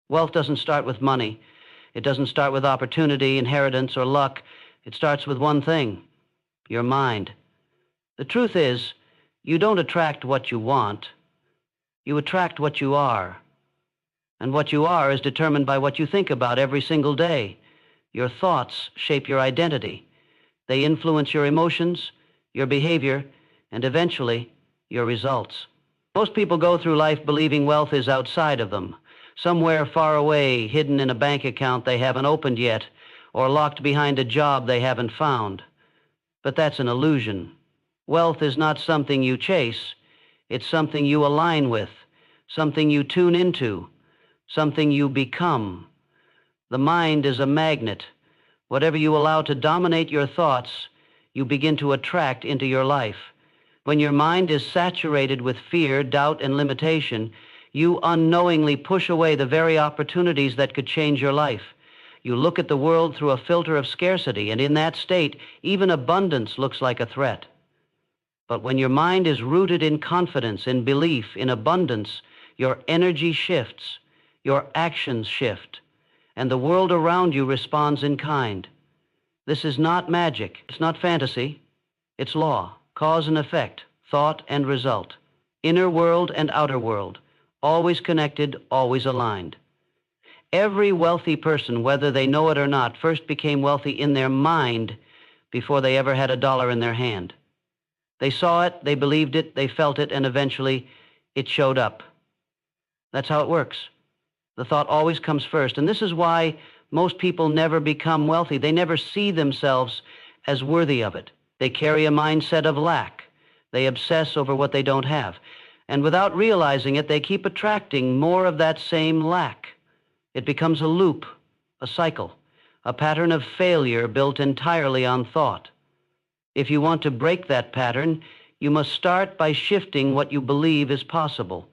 Wealth doesn't start with money. It doesn't start with opportunity, inheritance, or luck. It starts with one thing: your mind. The truth is, you don't attract what you want. You attract what you are. And what you are is determined by what you think about every single day. Your thoughts shape your identity. They influence your emotions, your behavior, and eventually, your results. Most people go through life believing wealth is outside of them, somewhere far away, hidden in a bank account they haven't opened yet, or locked behind a job they haven't found. But that's an illusion. Wealth is not something you chase. It's something you align with, something you tune into, something you become. The mind is a magnet. Whatever you allow to dominate your thoughts, you begin to attract into your life. When your mind is saturated with fear, doubt, and limitation, you unknowingly push away the very opportunities that could change your life. You look at the world through a filter of scarcity, and in that state, even abundance looks like a threat. But when your mind is rooted in confidence, in belief, in abundance, your energy shifts, your actions shift, and the world around you responds in kind. This is not magic. It's not fantasy. It's law, cause and effect, thought and result, inner world and outer world, always connected, always aligned. Every wealthy person, whether they know it or not, first became wealthy in their mind before they ever had a dollar in their hand. They saw it, they believed it, they felt it, and eventually it showed up. That's how it works. The thought always comes first, and this is why most people never become wealthy. They never see themselves as worthy of it. They carry a mindset of lack. They obsess over what they don't have. And without realizing it, they keep attracting more of that same lack. It becomes a loop, a cycle, a pattern of failure built entirely on thought. If you want to break that pattern, you must start by shifting what you believe is possible.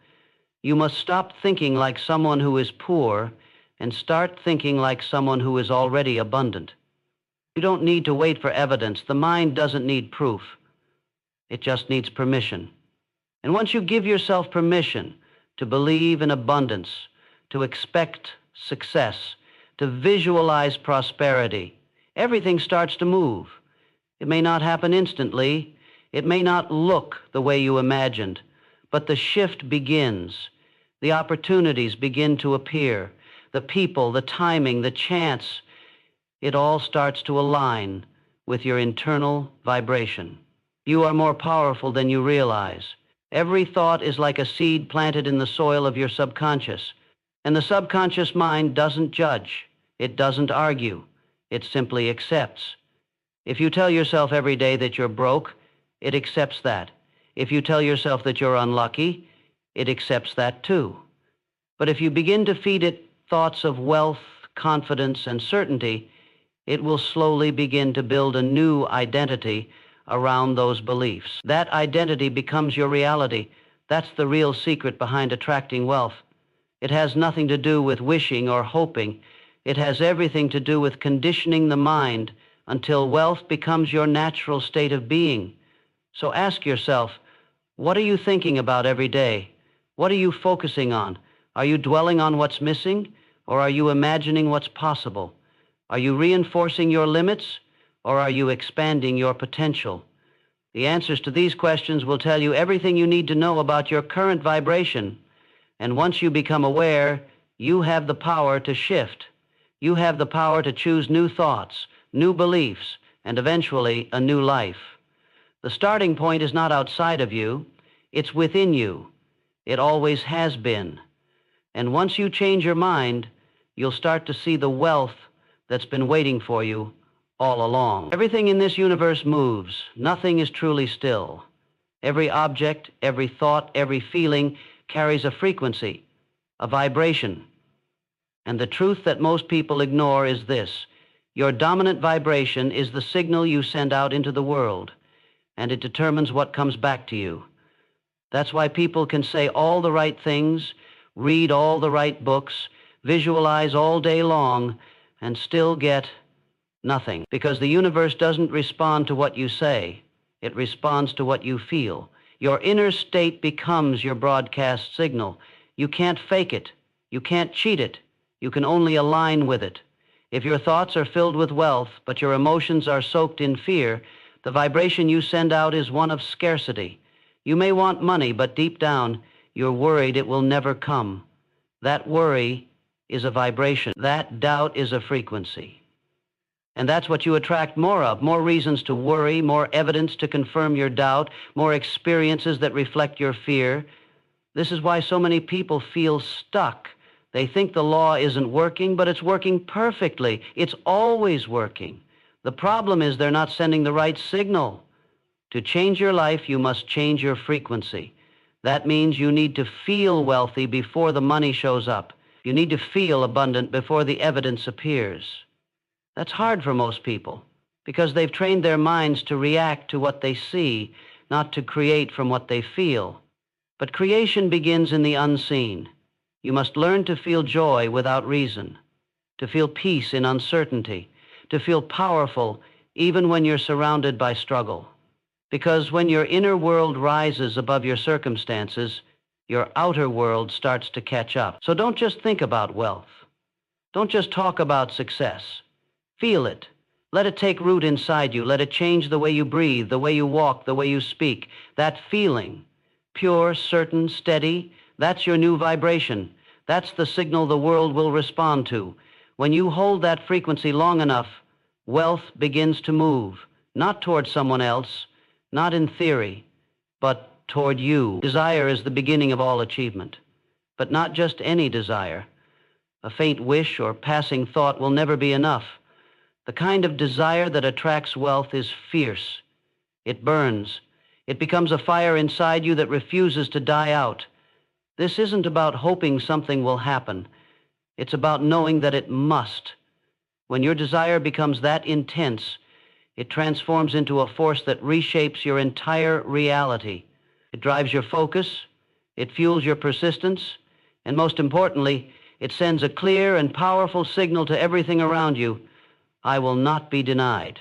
You must stop thinking like someone who is poor and start thinking like someone who is already abundant. You don't need to wait for evidence. The mind doesn't need proof. It just needs permission. And once you give yourself permission to believe in abundance, to expect success, to visualize prosperity, everything starts to move. It may not happen instantly. It may not look the way you imagined, but the shift begins. The opportunities begin to appear. The people, the timing, the chance, it all starts to align with your internal vibration. You are more powerful than you realize. Every thought is like a seed planted in the soil of your subconscious. And the subconscious mind doesn't judge. It doesn't argue. It simply accepts. If you tell yourself every day that you're broke, it accepts that. If you tell yourself that you're unlucky, it accepts that too. But if you begin to feed it thoughts of wealth, confidence, and certainty, it will slowly begin to build a new identity around those beliefs. That identity becomes your reality. That's the real secret behind attracting wealth. It has nothing to do with wishing or hoping. It has everything to do with conditioning the mind until wealth becomes your natural state of being. So ask yourself, what are you thinking about every day? What are you focusing on? Are you dwelling on what's missing, or are you imagining what's possible? Are you reinforcing your limits, or are you expanding your potential? The answers to these questions will tell you everything you need to know about your current vibration. And once you become aware, you have the power to shift. You have the power to choose new thoughts, new beliefs, and eventually a new life. The starting point is not outside of you. It's within you. It always has been. And once you change your mind, you'll start to see the wealth that's been waiting for you all along. Everything in this universe moves. Nothing is truly still. Every object, every thought, every feeling carries a frequency, a vibration. And the truth that most people ignore is this: your dominant vibration is the signal you send out into the world, and it determines what comes back to you. That's why people can say all the right things, read all the right books, visualize all day long, and still get nothing. Because the universe doesn't respond to what you say. It responds to what you feel. Your inner state becomes your broadcast signal. You can't fake it. You can't cheat it. You can only align with it. If your thoughts are filled with wealth, but your emotions are soaked in fear, the vibration you send out is one of scarcity. You may want money, but deep down, you're worried it will never come. That worry is a vibration. That doubt is a frequency. And that's what you attract more of, more reasons to worry, more evidence to confirm your doubt, more experiences that reflect your fear. This is why so many people feel stuck. They think the law isn't working, but it's working perfectly. It's always working. The problem is they're not sending the right signal. To change your life, you must change your frequency. That means you need to feel wealthy before the money shows up. You need to feel abundant before the evidence appears. That's hard for most people because they've trained their minds to react to what they see, not to create from what they feel. But creation begins in the unseen. You must learn to feel joy without reason, to feel peace in uncertainty, to feel powerful even when you're surrounded by struggle. Because when your inner world rises above your circumstances, your outer world starts to catch up. So don't just think about wealth. Don't just talk about success. Feel it. Let it take root inside you. Let it change the way you breathe, the way you walk, the way you speak. That feeling, pure, certain, steady, that's your new vibration. That's the signal the world will respond to. When you hold that frequency long enough, wealth begins to move, not toward someone else, not in theory, but toward you. Desire is the beginning of all achievement, but not just any desire. A faint wish or passing thought will never be enough. The kind of desire that attracts wealth is fierce. It burns. It becomes a fire inside you that refuses to die out. This isn't about hoping something will happen. It's about knowing that it must. When your desire becomes that intense, it transforms into a force that reshapes your entire reality. It drives your focus, it fuels your persistence, and most importantly, it sends a clear and powerful signal to everything around you: I will not be denied.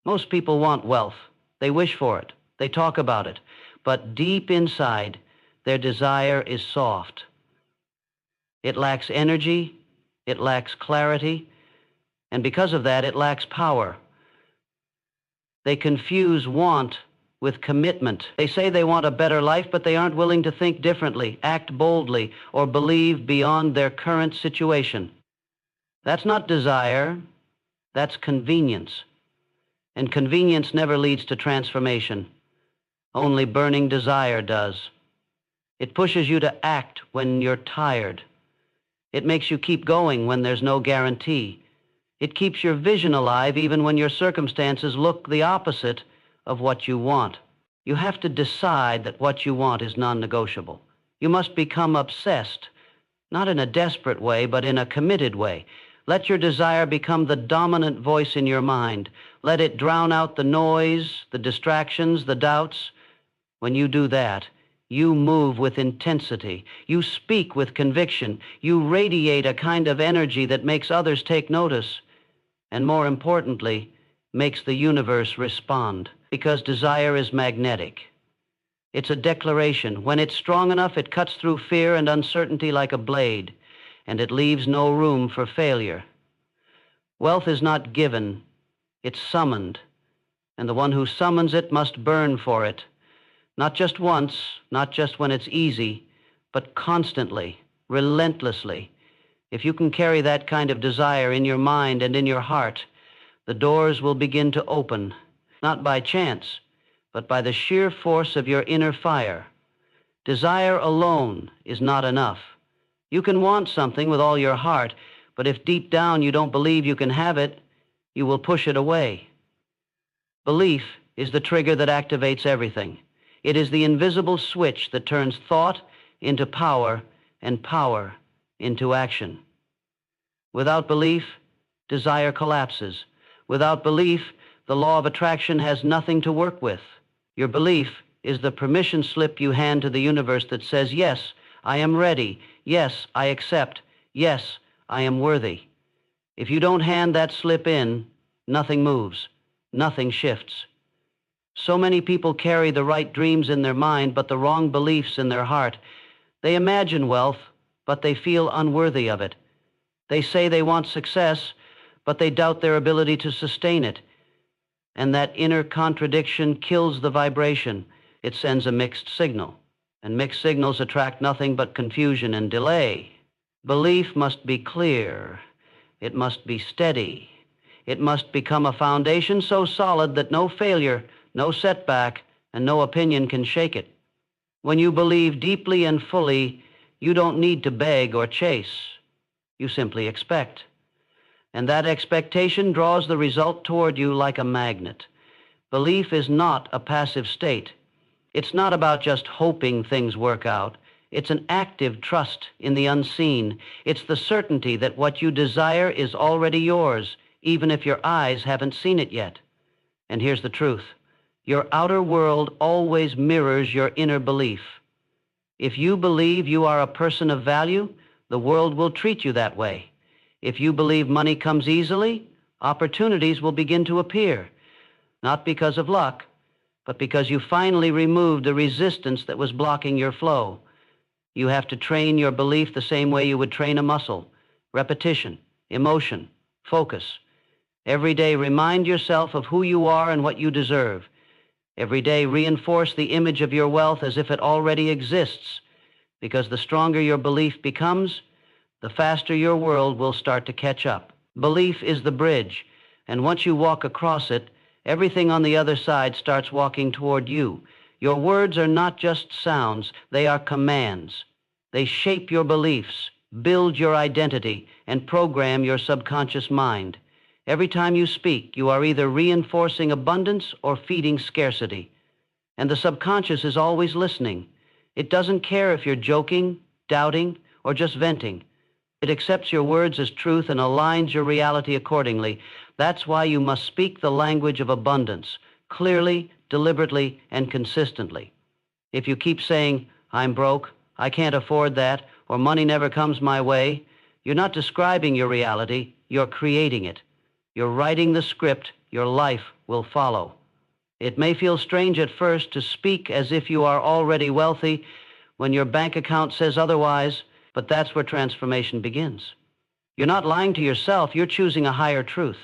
Most people want wealth. They wish for it. They talk about it. But deep inside, their desire is soft. It lacks energy. It lacks clarity. And because of that, it lacks power. They confuse want with commitment. They say they want a better life, but they aren't willing to think differently, act boldly, or believe beyond their current situation. That's not desire, that's convenience. And convenience never leads to transformation. Only burning desire does. It pushes you to act when you're tired. It makes you keep going when there's no guarantee. It keeps your vision alive even when your circumstances look the opposite of what you want. You have to decide that what you want is non-negotiable. You must become obsessed, not in a desperate way, but in a committed way. Let your desire become the dominant voice in your mind. Let it drown out the noise, the distractions, the doubts. When you do that, you move with intensity. You speak with conviction. You radiate a kind of energy that makes others take notice. And more importantly, makes the universe respond. Because desire is magnetic. It's a declaration. When it's strong enough, it cuts through fear and uncertainty like a blade, and it leaves no room for failure. Wealth is not given, it's summoned, and the one who summons it must burn for it. Not just once, not just when it's easy, but constantly, relentlessly. If you can carry that kind of desire in your mind and in your heart, the doors will begin to open, not by chance, but by the sheer force of your inner fire. Desire alone is not enough. You can want something with all your heart, but if deep down you don't believe you can have it, you will push it away. Belief is the trigger that activates everything. It is the invisible switch that turns thought into power and power into action. Without belief, desire collapses. Without belief, the law of attraction has nothing to work with. Your belief is the permission slip you hand to the universe that says, yes, I am ready. Yes, I accept. Yes, I am worthy. If you don't hand that slip in, nothing moves. Nothing shifts. So many people carry the right dreams in their mind, but the wrong beliefs in their heart. They imagine wealth, but they feel unworthy of it. They say they want success, but they doubt their ability to sustain it. And that inner contradiction kills the vibration. It sends a mixed signal, and mixed signals attract nothing but confusion and delay. Belief must be clear. It must be steady. It must become a foundation so solid that no failure, no setback, and no opinion can shake it. When you believe deeply and fully, you don't need to beg or chase. You simply expect. And that expectation draws the result toward you like a magnet. Belief is not a passive state. It's not about just hoping things work out. It's an active trust in the unseen. It's the certainty that what you desire is already yours, even if your eyes haven't seen it yet. And here's the truth. Your outer world always mirrors your inner belief. If you believe you are a person of value, the world will treat you that way. If you believe money comes easily, opportunities will begin to appear, not because of luck, but because you finally removed the resistance that was blocking your flow. You have to train your belief the same way you would train a muscle. Repetition, emotion, focus. Every day remind yourself of who you are and what you deserve. Every day reinforce the image of your wealth as if it already exists, because the stronger your belief becomes, the faster your world will start to catch up. Belief is the bridge, and once you walk across it, everything on the other side starts walking toward you. Your words are not just sounds, they are commands. They shape your beliefs, build your identity, and program your subconscious mind. Every time you speak, you are either reinforcing abundance or feeding scarcity. And the subconscious is always listening. It doesn't care if you're joking, doubting, or just venting. It accepts your words as truth and aligns your reality accordingly. That's why you must speak the language of abundance, clearly, deliberately, and consistently. If you keep saying, "I'm broke, I can't afford that," or "money never comes my way," you're not describing your reality, you're creating it. You're writing the script your life will follow. It may feel strange at first to speak as if you are already wealthy when your bank account says otherwise, but that's where transformation begins. You're not lying to yourself, you're choosing a higher truth.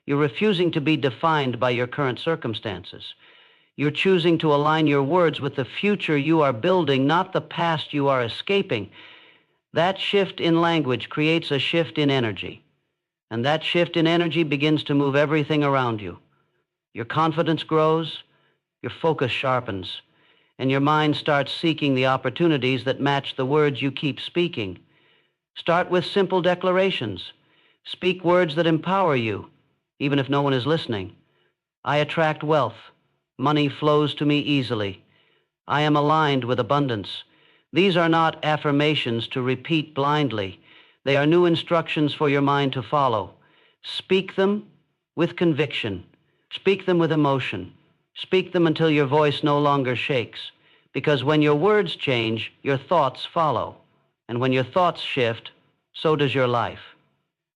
You're refusing to be defined by your current circumstances. You're choosing to align your words with the future you are building, not the past you are escaping. That shift in language creates a shift in energy. And that shift in energy begins to move everything around you. Your confidence grows, your focus sharpens, and your mind starts seeking the opportunities that match the words you keep speaking. Start with simple declarations. Speak words that empower you, even if no one is listening. I attract wealth. Money flows to me easily. I am aligned with abundance. These are not affirmations to repeat blindly. They are new instructions for your mind to follow. Speak them with conviction. Speak them with emotion. Speak them until your voice no longer shakes. Because when your words change, your thoughts follow. And when your thoughts shift, so does your life.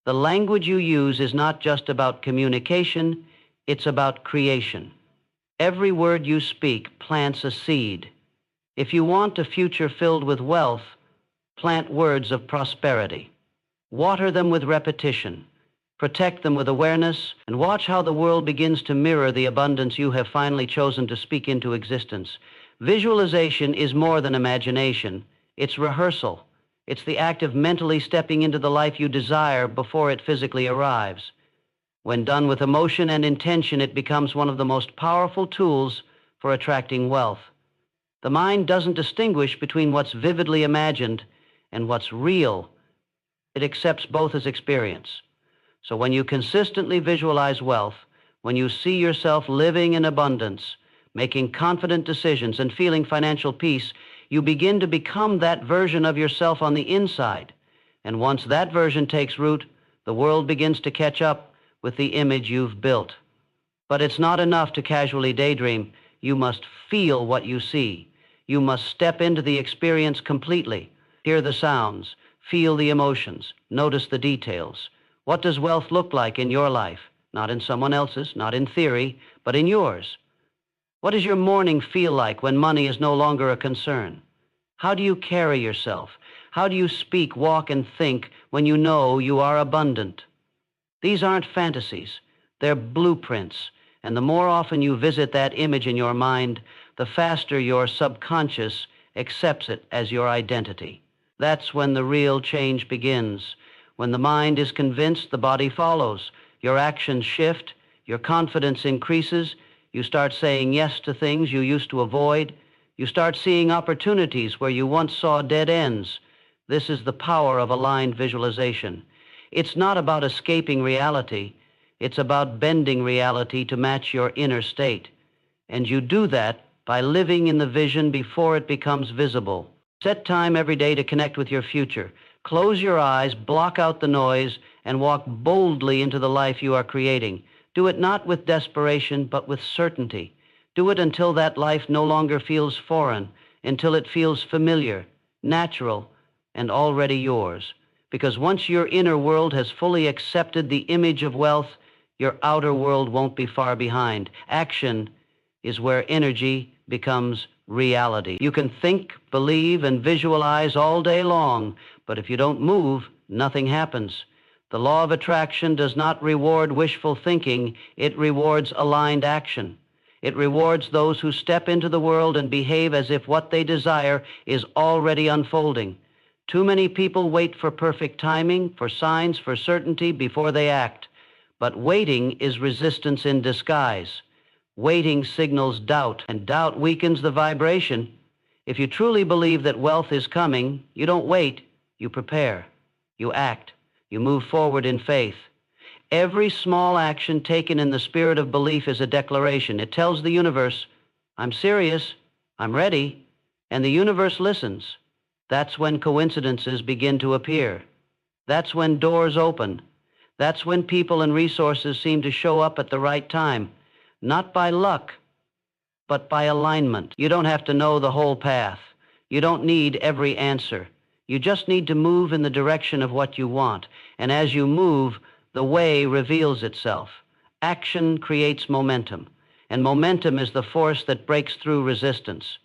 The language you use is not just about communication, it's about creation. Every word you speak plants a seed. If you want a future filled with wealth, plant words of prosperity. Water them with repetition. Protect them with awareness, and watch how the world begins to mirror the abundance you have finally chosen to speak into existence. Visualization is more than imagination. It's rehearsal. It's the act of mentally stepping into the life you desire before it physically arrives. When done with emotion and intention, it becomes one of the most powerful tools for attracting wealth. The mind doesn't distinguish between what's vividly imagined and what's real. It accepts both as experience. So when you consistently visualize wealth, when you see yourself living in abundance, making confident decisions, and feeling financial peace, you begin to become that version of yourself on the inside. And once that version takes root, the world begins to catch up with the image you've built. But it's not enough to casually daydream. You must feel what you see. You must step into the experience completely. Hear the sounds, feel the emotions, notice the details. What does wealth look like in your life? Not in someone else's, not in theory, but in yours. What does your morning feel like when money is no longer a concern? How do you carry yourself? How do you speak, walk, and think when you know you are abundant? These aren't fantasies. They're blueprints. And the more often you visit that image in your mind, the faster your subconscious accepts it as your identity. That's when the real change begins. When the mind is convinced, the body follows. Your actions shift, your confidence increases, you start saying yes to things you used to avoid, you start seeing opportunities where you once saw dead ends. This is the power of aligned visualization. It's not about escaping reality, it's about bending reality to match your inner state. And you do that by living in the vision before it becomes visible. Set time every day to connect with your future. Close your eyes, block out the noise, and walk boldly into the life you are creating. Do it not with desperation, but with certainty. Do it until that life no longer feels foreign, until it feels familiar, natural, and already yours. Because once your inner world has fully accepted the image of wealth, your outer world won't be far behind. Action is where energy becomes reality. You can think, believe, and visualize all day long, but if you don't move, nothing happens. The law of attraction does not reward wishful thinking, it rewards aligned action. It rewards those who step into the world and behave as if what they desire is already unfolding. Too many people wait for perfect timing, for signs, for certainty before they act. But waiting is resistance in disguise. Waiting signals doubt, and doubt weakens the vibration. If you truly believe that wealth is coming, you don't wait, you prepare, you act, you move forward in faith. Every small action taken in the spirit of belief is a declaration. It tells the universe, I'm serious, I'm ready, and the universe listens. That's when coincidences begin to appear. That's when doors open. That's when people and resources seem to show up at the right time. Not by luck, but by alignment. You don't have to know the whole path. You don't need every answer. You just need to move in the direction of what you want. And as you move, the way reveals itself. Action creates momentum, and momentum is the force that breaks through resistance.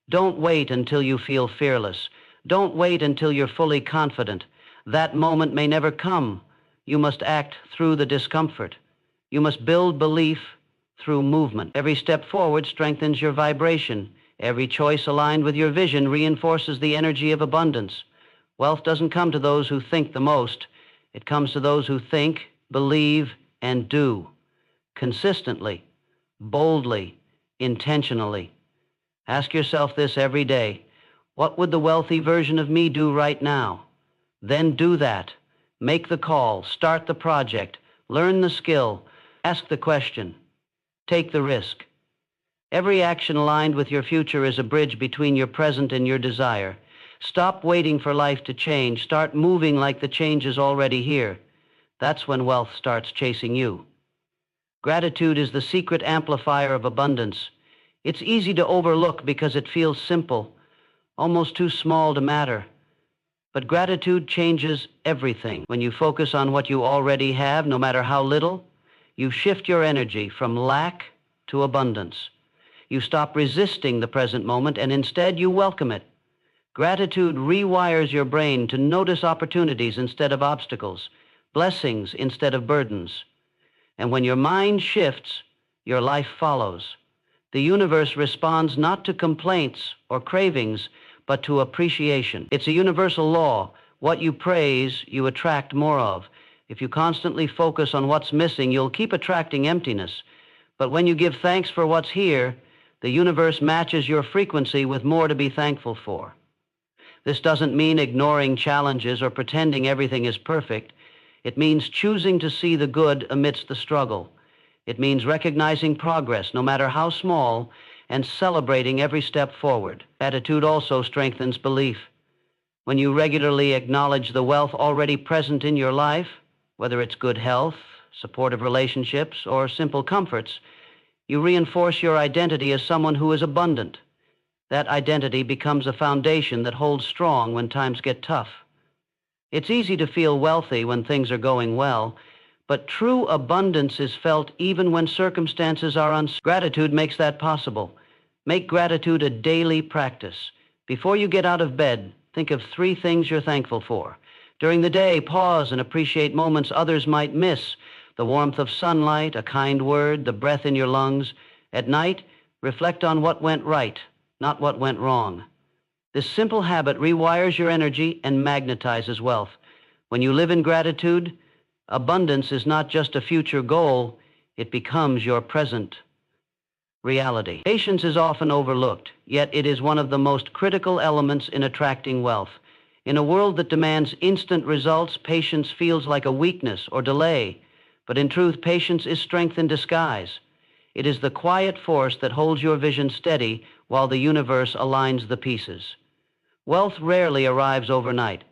Don't wait until you feel fearless. Don't wait until you're fully confident. That moment may never come. You must act through the discomfort. You must build belief through movement. Every step forward strengthens your vibration. Every choice aligned with your vision reinforces the energy of abundance. Wealth doesn't come to those who think the most. It comes to those who think, believe, and do. Consistently, boldly, intentionally. Ask yourself this every day. What would the wealthy version of me do right now? Then do that. Make the call. Start the project. Learn the skill. Ask the question. Take the risk. Every action aligned with your future is a bridge between your present and your desire. Stop waiting for life to change. Start moving like the change is already here. That's when wealth starts chasing you. Gratitude is the secret amplifier of abundance. It's easy to overlook because it feels simple, almost too small to matter. But gratitude changes everything. When you focus on what you already have, no matter how little, you shift your energy from lack to abundance. You stop resisting the present moment and instead you welcome it. Gratitude rewires your brain to notice opportunities instead of obstacles, blessings instead of burdens. And when your mind shifts, your life follows. The universe responds not to complaints or cravings, but to appreciation. It's a universal law. What you praise, you attract more of. If you constantly focus on what's missing, you'll keep attracting emptiness. But when you give thanks for what's here, the universe matches your frequency with more to be thankful for. This doesn't mean ignoring challenges or pretending everything is perfect. It means choosing to see the good amidst the struggle. It means recognizing progress, no matter how small, and celebrating every step forward. Gratitude also strengthens belief. When you regularly acknowledge the wealth already present in your life, whether it's good health, supportive relationships, or simple comforts, you reinforce your identity as someone who is abundant. That identity becomes a foundation that holds strong when times get tough. It's easy to feel wealthy when things are going well, but true abundance is felt even when circumstances are uncertain. Gratitude makes that possible. Make gratitude a daily practice. Before you get out of bed, Think of 3 things you're thankful for. During the day, pause and appreciate moments others might miss. The warmth of sunlight, a kind word, the breath in your lungs. At night, reflect on what went right, not what went wrong. This simple habit rewires your energy and magnetizes wealth. When you live in gratitude, abundance is not just a future goal, it becomes your present reality. Patience is often overlooked, yet it is one of the most critical elements in attracting wealth. In a world that demands instant results, patience feels like a weakness or delay. But in truth, patience is strength in disguise. It is the quiet force that holds your vision steady while the universe aligns the pieces. Wealth rarely arrives overnight.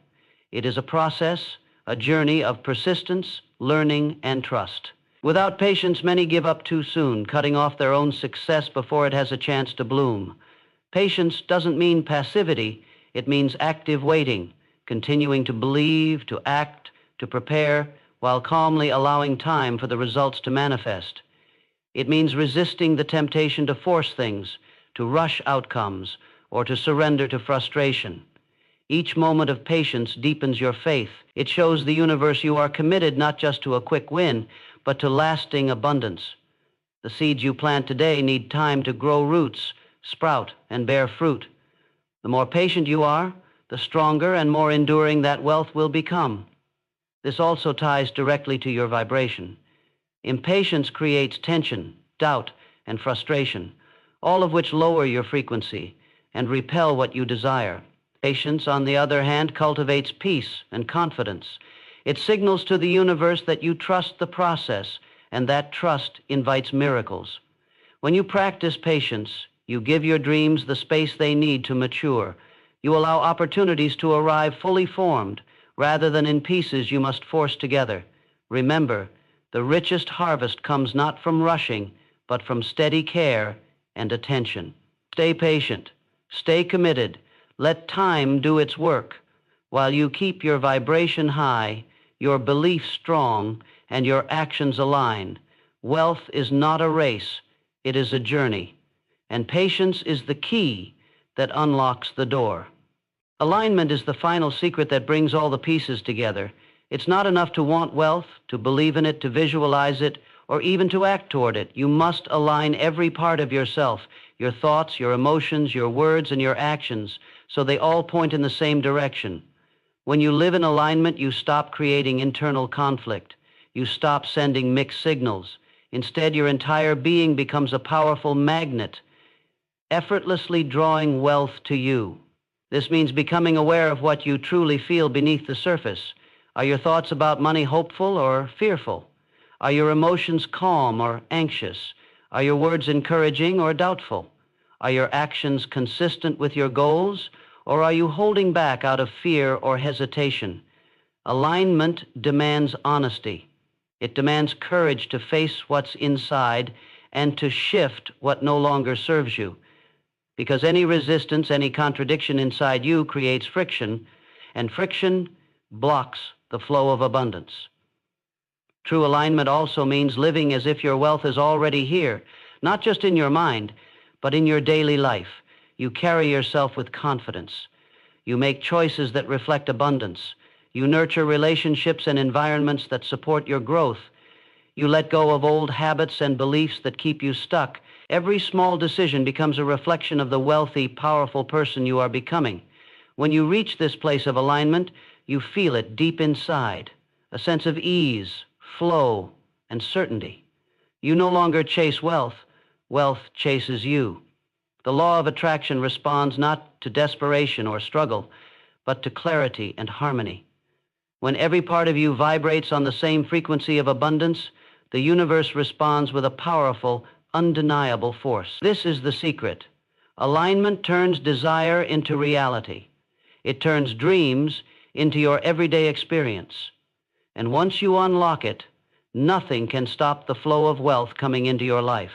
It is a process, a journey of persistence, learning, and trust. Without patience, many give up too soon, cutting off their own success before it has a chance to bloom. Patience doesn't mean passivity. It means active waiting, continuing to believe, to act, to prepare, while calmly allowing time for the results to manifest. It means resisting the temptation to force things, to rush outcomes, or to surrender to frustration. Each moment of patience deepens your faith. It shows the universe you are committed not just to a quick win, but to lasting abundance. The seeds you plant today need time to grow roots, sprout, and bear fruit. The more patient you are, the stronger and more enduring that wealth will become. This also ties directly to your vibration. Impatience creates tension, doubt, and frustration, all of which lower your frequency and repel what you desire. Patience, on the other hand, cultivates peace and confidence. It signals to the universe that you trust the process, and that trust invites miracles. When you practice patience, you give your dreams the space they need to mature. You allow opportunities to arrive fully formed, rather than in pieces you must force together. Remember, the richest harvest comes not from rushing, but from steady care and attention. Stay patient. Stay committed. Let time do its work. While you keep your vibration high, your belief strong, and your actions aligned, wealth is not a race, it is a journey. And patience is the key that unlocks the door. Alignment is the final secret that brings all the pieces together. It's not enough to want wealth, to believe in it, to visualize it, or even to act toward it. You must align every part of yourself, your thoughts, your emotions, your words, and your actions, so they all point in the same direction. When you live in alignment, you stop creating internal conflict. You stop sending mixed signals. Instead, your entire being becomes a powerful magnet, effortlessly drawing wealth to you. This means becoming aware of what you truly feel beneath the surface. Are your thoughts about money hopeful or fearful? Are your emotions calm or anxious? Are your words encouraging or doubtful? Are your actions consistent with your goals, or are you holding back out of fear or hesitation? Alignment demands honesty. It demands courage to face what's inside and to shift what no longer serves you. Because any resistance, any contradiction inside you creates friction, and friction blocks the flow of abundance. True alignment also means living as if your wealth is already here, not just in your mind, but in your daily life. You carry yourself with confidence. You make choices that reflect abundance. You nurture relationships and environments that support your growth. You let go of old habits and beliefs that keep you stuck. Every small decision becomes a reflection of the wealthy, powerful person you are becoming. When you reach this place of alignment, you feel it deep inside, a sense of ease, flow, and certainty. You no longer chase wealth. Wealth chases you. The law of attraction responds not to desperation or struggle, but to clarity and harmony. When every part of you vibrates on the same frequency of abundance, the universe responds with a powerful, undeniable force. This is the secret. Alignment turns desire into reality. It turns dreams into your everyday experience. And once you unlock it, nothing can stop the flow of wealth coming into your life.